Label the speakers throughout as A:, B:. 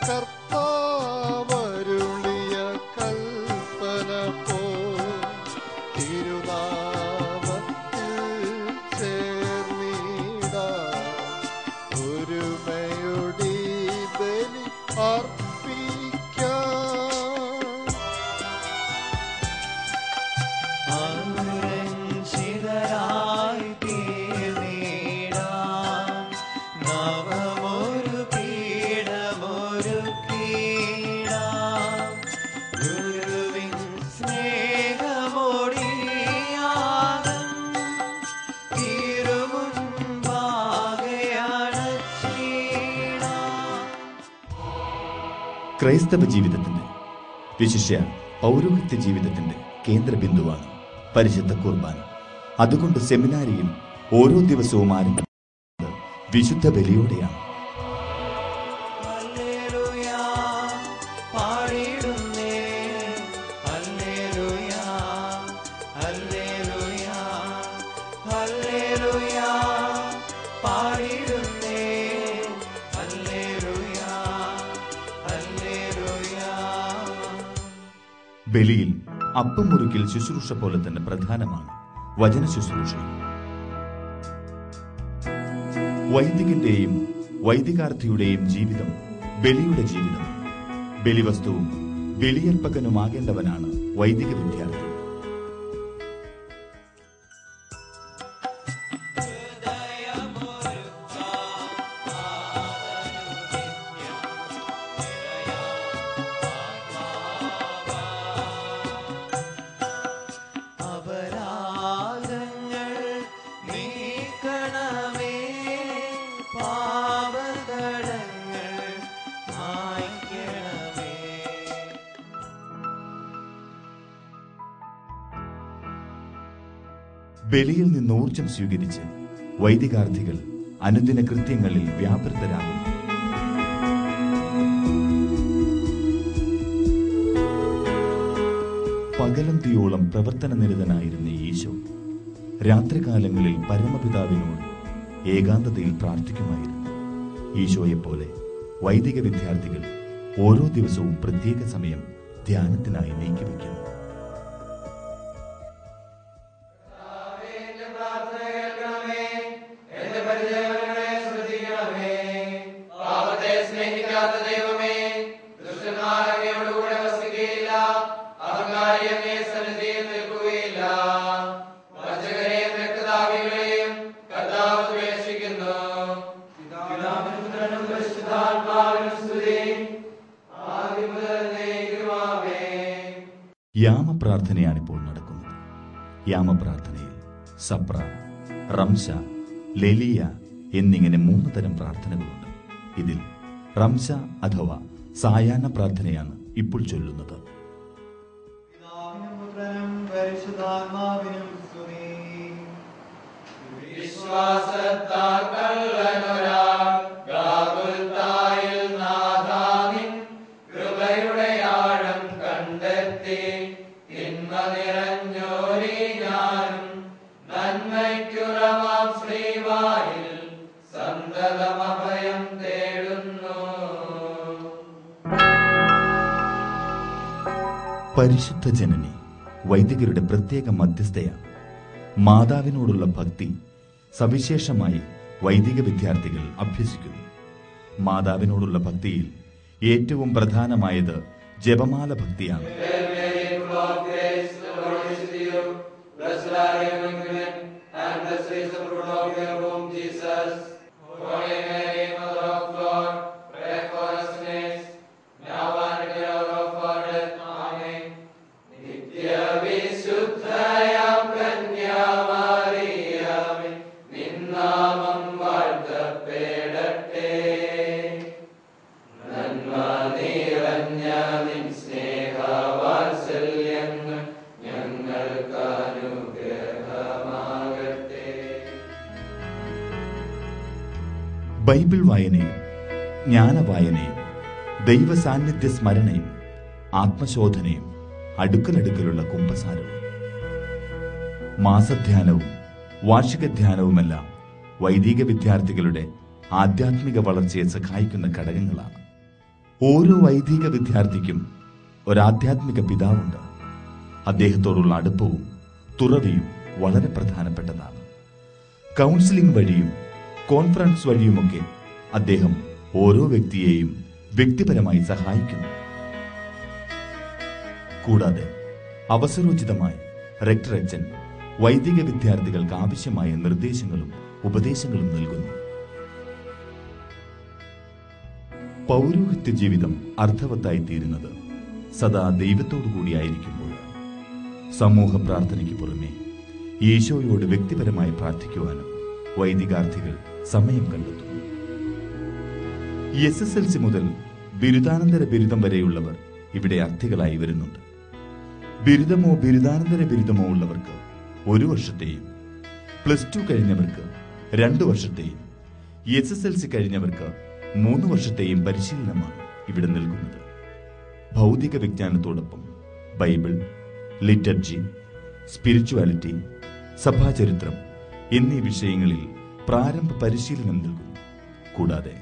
A: കർത്താവരുളിയ കൽപ്പന പോ തിരുനാമത്തിൽ ചേർന്നിടാ ഒരുമയോടി ബലി അർപ്പിക്കാം.
B: അനുരഞ്ജിതരായി തീർന്നിടാം നവമൊരു പീഠമൊരുക്കിടാം ഗുരുവിൻ സ്നേഹമൊടിയാകം തിരുമുൻപാകെ അണച്ചിടാം.
C: ക്രൈസ്തവ ജീവിതത്തിന്റെ വിശിഷ്യ പൗരോഹിത്യ ജീവിതത്തിന്റെ കേന്ദ്രബിന്ദുവാണ് പരിശുദ്ധ കുർബാന. അതുകൊണ്ട് സെമിനാരിയിൽ ഓരോ ദിവസവും ആരംഭിക്കുന്നത് വിശുദ്ധ ബലിയോടെയാണ്.
B: ഹല്ലേലൂയാ പാടിടുന്നേ ഹല്ലേലൂയാ ഹല്ലേലൂയാ ഹല്ലേലൂയാ പാടിടുന്നേ ഹല്ലേലൂയാ ഹല്ലേലൂയാ.
C: ബലിയിൽ അപ്പം മുറിക്കൽ ശുശ്രൂഷ പോലെ തന്നെ പ്രധാനമാണ് വചന ശുശ്രൂഷയും. വൈദികന്റെയും വൈദികാർത്ഥിയുടെയും ജീവിതം ബലിയുടെ ജീവിതം. ബലിവസ്തുവും ബലിയർപ്പകനുമാകേണ്ടവനാണ് വൈദിക വിദ്യാർത്ഥി.
B: അപരാധങ്ങൾ നീക്കണമേ പാപകടങ്ങൾ മായ്ക്കണമേ.
C: ബലിയിൽ നിന്ന് ഊർജം സ്വീകരിച്ച് വൈദികാർത്ഥികൾ അനുദിന കൃത്യങ്ങളിൽ വ്യാപൃതരാകുന്നു. പകലന്തിയോളം പ്രവർത്തനനിരതനായിരുന്ന ഈശോ രാത്രികാലങ്ങളിൽ പരമപിതാവിനോട് ഏകാന്തതയിൽ പ്രാർത്ഥിക്കുമായിരുന്നു. ഈശോയെപ്പോലെ വൈദിക വിദ്യാർത്ഥികൾ ഓരോ ദിവസവും പ്രത്യേക സമയം ധ്യാനത്തിനായി നീക്കിവെക്കുന്നു. യാമപ്രാർത്ഥനയാണിപ്പോൾ നടക്കുന്നത്. യാമപ്രാർത്ഥനയിൽ സപ്ര, റംസ, ലെലിയ എന്നിങ്ങനെ 3 തരം പ്രാർത്ഥനകളുണ്ട്. ഇതിൽ റംസ അഥവാ സായാഹ്ന പ്രാർത്ഥനയാണ് ഇപ്പോൾ ചൊല്ലുന്നത്. പരിശുദ്ധ ജനനി വൈദികരുടെ പ്രത്യേക മധ്യസ്ഥയാണ്. മാതാവിനോടുള്ള ഭക്തി സവിശേഷമായി വൈദിക വിദ്യാർത്ഥികൾ അഭ്യസിക്കുന്നു. മാതാവിനോടുള്ള ഭക്തിയിൽ ഏറ്റവും പ്രധാനമായത് ജപമാല ഭക്തിയാണ്. ബൈബിൾ വായനയും ജ്ഞാനവായനയും ദൈവസാന്നിധ്യ സ്മരണയും ആത്മശോധനയും അടുക്കലടുക്കലുള്ള കുമ്പസാരവും മാസധ്യാനവും വാർഷിക ധ്യാനവുമെല്ലാം വൈദിക വിദ്യാർത്ഥികളുടെ ആധ്യാത്മിക വളർച്ചയെ സഹായിക്കുന്ന ഘടകങ്ങളാണ്. ഓരോ വൈദിക വിദ്യാർത്ഥിക്കും ഒരാധ്യാത്മിക പിതാവുണ്ട്. അദ്ദേഹത്തോടുള്ള അടുപ്പവും തുറവിയും വളരെ പ്രധാനപ്പെട്ടതാണ്. കൗൺസിലിംഗ് വഴിയും കോൺഫറൻസ് വഴിയുമൊക്കെ അദ്ദേഹം ഓരോ വ്യക്തിയെയും വ്യക്തിപരമായി സഹായിക്കുന്നു. കൂടാതെ അവസരോചിതമായി റെക്ടർ അച്ഛൻ വൈദിക വിദ്യാർത്ഥികൾക്ക് ആവശ്യമായ നിർദ്ദേശങ്ങളും ഉപദേശങ്ങളും നൽകുന്നു. പൗരോഹിത്യ ജീവിതം അർത്ഥവത്തായി തീരുന്നത് സദാ ദൈവത്തോടു കൂടിയായിരിക്കുമ്പോഴാണ്. സമൂഹ പ്രാർത്ഥനയ്ക്ക് പുറമെ ഈശോയോട് വ്യക്തിപരമായി പ്രാർത്ഥിക്കുവാനും വൈദികാർത്ഥികൾ സമയം കണ്ടെത്തുന്നു. SSLC മുതൽ ബിരുദാനന്തര ബിരുദം വരെയുള്ളവർ ഇവിടെ അർത്ഥികളായി വരുന്നുണ്ട്. ബിരുദമോ ബിരുദാനന്തര ബിരുദമോ ഉള്ളവർക്ക് 1 വർഷത്തെയും, +2 കഴിഞ്ഞവർക്ക് 2 വർഷത്തെയും, SSLC കഴിഞ്ഞവർക്ക് 3 വർഷത്തെയും പരിശീലനമാണ് ഇവിടെ നൽകുന്നത്. ഭൗതിക വിജ്ഞാനത്തോടൊപ്പം ബൈബിൾ, ലിറ്റർജി, സ്പിരിച്വാലിറ്റി, സഭാചരിത്രം എന്നീ വിഷയങ്ങളിൽ പ്രാരംഭ പരിശീലനം നൽകുന്നു. കൂടാതെ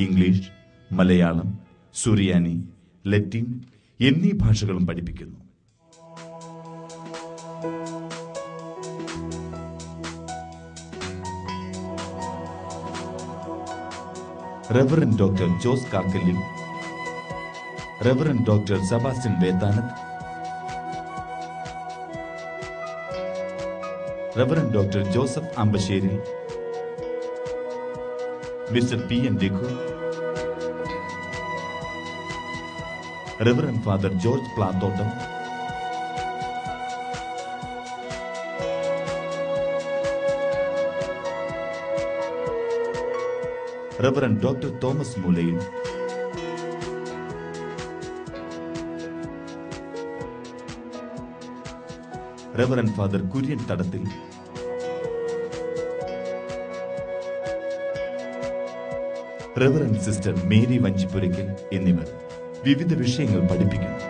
C: ഇംഗ്ലീഷ്, മലയാളം, സുറിയാനി, ലത്തീൻ എന്നീ ഭാഷകളും പഠിപ്പിക്കുന്നു. Reverend doctor Jose Kakkallil, reverend doctor Sebastian Vethanath, reverend doctor Joseph Ambassery, mister PN Raghu, reverend father George Plathottam, reverend doctor Thomas Moolayil, reverend father Kurian Thadathil, reverend sister Mary Vanchipurakkal എന്നിവർ വിവിധ വിഷയങ്ങൾ പഠിപ്പിക്കുന്നു.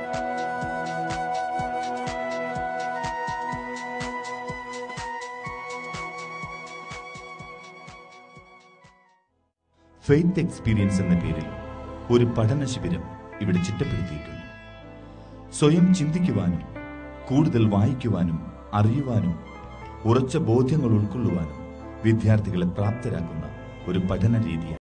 C: ഫെയ്ത്ത് എക്സ്പീരിയൻസ് എന്ന പേരിൽ ഒരു പഠന ശിബിരം ഇവിടെ ചിട്ടപ്പെടുത്തിയിട്ടുണ്ട്. സ്വയം ചിന്തിക്കുവാനും കൂടുതൽ വായിക്കുവാനും അറിയുവാനും ഉറച്ച ബോധ്യങ്ങൾ ഉൾക്കൊള്ളുവാനും വിദ്യാർത്ഥികളെ പ്രാപ്തരാക്കുന്ന ഒരു പഠന രീതിയാണ്.